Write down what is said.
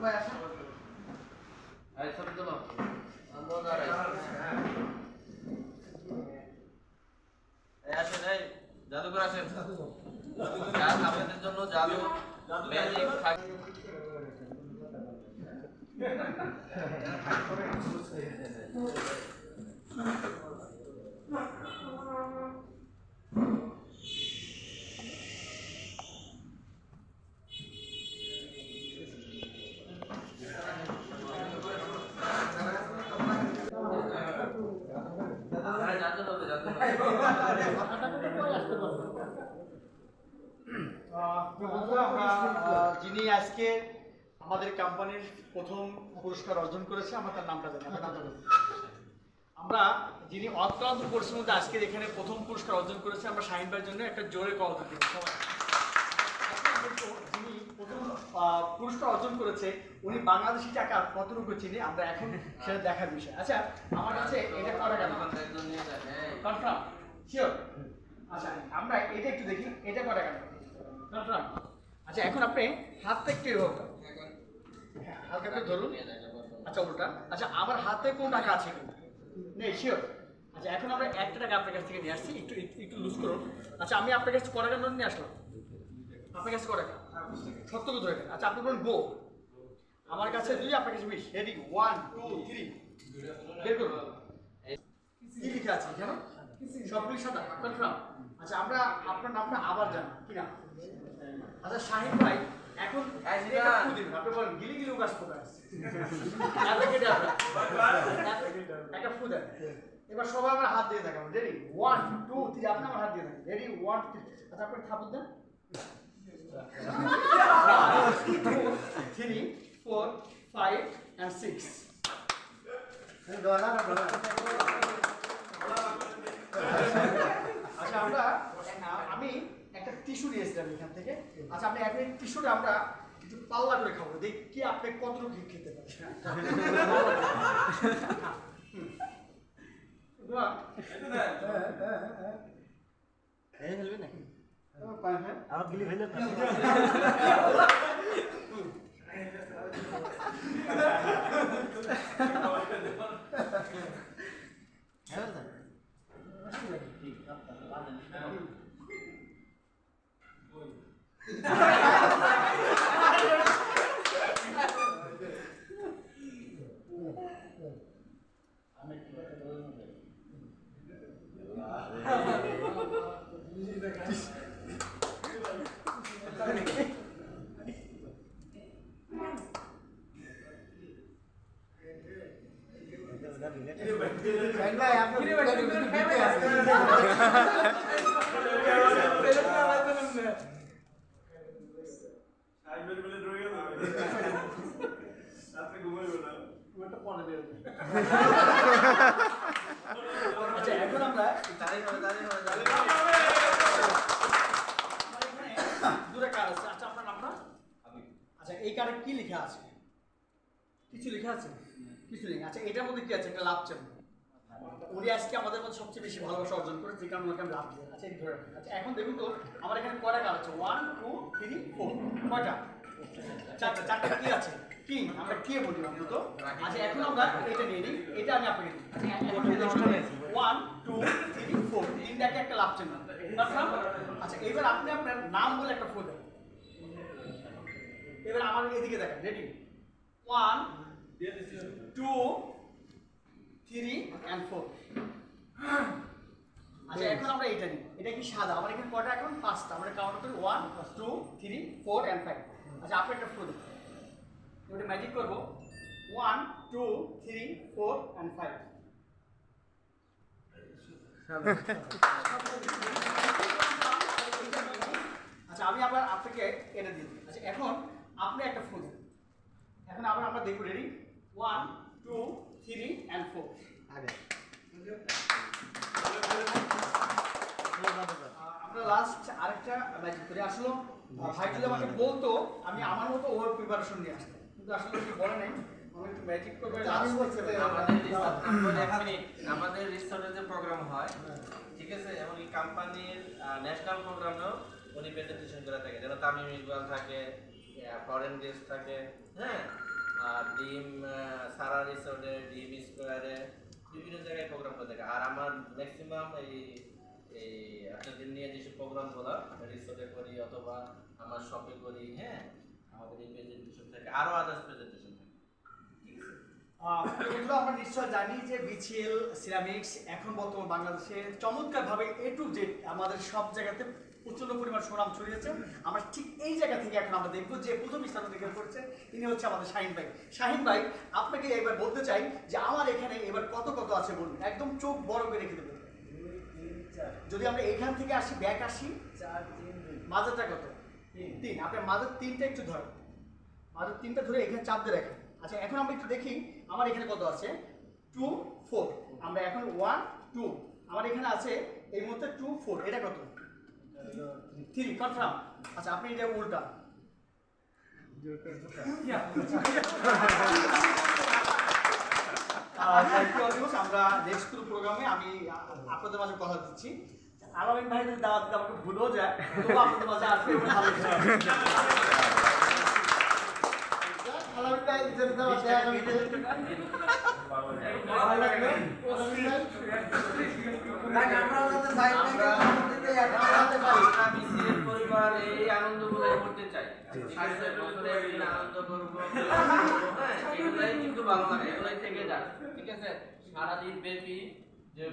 ভাই আসেন। এই ছবি তোলো। আসেন, এই জাদুঘর আসেন। আপনাদের জন্য জাদু ম্যাজিক যিনি আজকে আমাদের কোম্পানির প্রথম পুরস্কার অর্জন করেছে, আমরা তার নামটা জানি। আমরা যিনি অক্লান্ত পরিশ্রমে আজকে এখানে প্রথম পুরস্কার অর্জন করেছে, আমরা শাহিন ভাইয়ের জন্য একটা জোরে করতালি দিই সবাই। যিনি প্রথম পুরস্কার অর্জন করেছে, উনি বাংলাদেশি টাকা কতটুকু চিনি আমরা এখন সেটা দেখার বিষয়। আচ্ছা, আমার কাছে এটা করা গেল কনফার্ম শিওর। আচ্ছা, আমরা এটা একটু দেখি, এটা করা গেল কনফার্ম। আচ্ছা, এখন আপনি হাতটা একটু এভাবে হালকা করে ধরুন। আচ্ছা, উল্টা। আচ্ছা, আমার হাতে কোন টাকা আছে কিন্তু নেই শিওর। আচ্ছা, এখন আমরা একটা টাকা আপনার কাছ থেকে নিয়ে আসছি, একটু একটু লুজ করুন। আচ্ছা, আমি আপনার কাছে কটা নোট নিয়ে আসলাম, আপনার কাছে কটা সত্য ধরে। আচ্ছা, আপনি বলুন গো। আমার কাছে 2, আপনার কাছে 20। রেডি 1 2 3 বের করুন। কি লিখা আছে এখানে? সবগুলি সাদা কনফার্ম। আচ্ছা, আমরা আপনার নামটা আবার জানি কি না? আচ্ছা, শাহিন ভাই এখন আপনি বলেন গিলি গিলি গাছ কোথায় আছে? একটা ফু দেন। এবার সবাই আমার হাত দিয়ে থাকেন। রেডি 1 2 3 আপনি আমার হাত দিয়ে থাকেন। রেডি 1 2 3। আচ্ছা, আপনি থাপুন দেন। 3 4 5 and 6। আচ্ছা, আমি একটা টিস্যু নিয়েছিলাম এখান থেকে। আচ্ছা, আপনি এখন টিস্যুটা আমরা একটু পাল্লা করে খাবো, দেখি আপনি কতটুকু খেতে পারেন। নাকি আমার গিলি ফেলে আচ্ছা, এখন আমরা দুটো কার্ড আছে। আচ্ছা, আপনার নামটা? আচ্ছা, এই কার্ডে কি লেখা আছে? কিছু লেখা আছে? কিছু নেই। আচ্ছা, এটার মধ্যে কি আছে? একটা লাভ চান। উনি আজকে আমাদের মধ্যে সবচেয়ে বেশি ভালোবাসা অর্জন করে, যে কারণে ওনাকে আমি লাভ দিই। আচ্ছা, ধরে রাখুন। আচ্ছা, এখন দেখুন তো আমার এখানে কয়টা কার্ড আছে? 1 2 3 4। কয়টা? চারটা কি আছে? কিং। আমরা কে বলি অন্তত। আচ্ছা, এখন আমরা এটা নিয়ে নিই, এটা আমি আপনাকে দিই। 1 2 3 4 তিনটাকে একটা লাভ চান। আচ্ছা, এবার আপনি আপনার নাম বলে একটা ফোন দেন। এবার আমার এদিকে দেখেন। Ready 1 2 3 and 4। আচ্ছা, এখন আমরা এটা নিই। এটা কি সাদা? আমার এখানে কয়টা? এখন 5টা। আমরা কাউন্ট করি 1 2 3 4 and 5। আচ্ছা, আপনি একটা ফোন দেন। এটা ম্যাজিক করব। 1 2 3 4 and 5। আচ্ছা, আমি আবার আপনাকে এটা দিই। আচ্ছা, এখন আপনি একটা ফোন দেন। এখন আবার আমরা দেখব। Ready 1 2 3 and 4। আগে আমরা লাস্ট আরেকটা ম্যাজিক করি। আসলে ভাই যদি আমাকে বলতো আমি আমার মতো ওভার প্রিপারেশন নিয়ে আসতাম, কিন্তু আসলে কি বলে নাই। আমি একটু ম্যাজিক করবো। আমাদের রিসর্টে যে প্রোগ্রাম হয়, ঠিক আছে, এমনকি কোম্পানির ন্যাশনাল প্রোগ্রামেও উনি প্রেজেন্টেশন করে থাকে। যেন তামিম ইকবাল থাকে, ফরেন গেস্ট থাকে, হ্যাঁ, আর ডিম সারা রিসোর্টে, ডিম স্কোয়ারে, বিভিন্ন জায়গায় প্রোগ্রাম করে থাকে। আর আমার ম্যাক্সিমাম এই এই আপনাদের নিয়ে যেসব প্রোগ্রামগুলো রিসোর্টে করি অথবা আমার শপে করি, হ্যাঁ, আমাদের এই প্রেজেন্টেশন থাকে, আরও আদার্স প্রেজেন্টেশন থাকে। এগুলো আমরা নিশ্চয় জানি যে বিচিএল সিরামিক্স এখন বর্তমান বাংলাদেশে চমৎকারভাবে এ টু জেড আমাদের সব জায়গাতে প্রচন্ড পরিমাণ সুনাম ছড়িয়েছে। আমরা ঠিক এই জায়গা থেকে এখন আমরা দেখবো যে প্রথম স্থান অধিকার করছে তিনি হচ্ছে আমাদের শাহিন ভাই। শাহিন ভাই, আপনাকে এবার বলতে চাই যে আমার এখানে এবার কত কত আছে বলুন, একদম চোখ বড় করে রেখে দেবেন। যদি আমরা এখান থেকে আসি, ব্যাক আসি, 4 3 2 মাঝেরটা কত? 3। আপনি মাঝের 3টা একটু ধরেন, মাঝের 3টা ধরে এখানে চাপ দিয়ে রাখেন। আচ্ছা, এখন আমরা একটু দেখি আমার এখানে কত আছে। 2 4। আমরা এখন 1 2, আমার এখানে আছে এই মুহূর্তে 2 4। এটা কত? 3। কনফার্ম? আচ্ছা, আপনি এটা উল্টা। আমরা নেক্সট প্রোগ্রামে আমি আপনাদের মাঝে কথা দিচ্ছি। আলামিন ভাই যদি দাওয়াত দিতে আমাকে ভুলেও যায়, তবু আপনাদের মাঝে আসবে এবং ভালো কিছু হবে। আলামিন ভাই যদি দাওয়াত দেয় ভালো লাগবে। আমরা বিসিএল পরিবার এই আনন্দগুলোই করতে চাই। ঠিক আছে, বছরে একদিন আনন্দ করবো, হ্যাঁ, এগুলাই কিন্তু ভালো লাগে, এগুলাই থেকে যায়। ঠিক আছে, সারাদিন ব্যাপী যে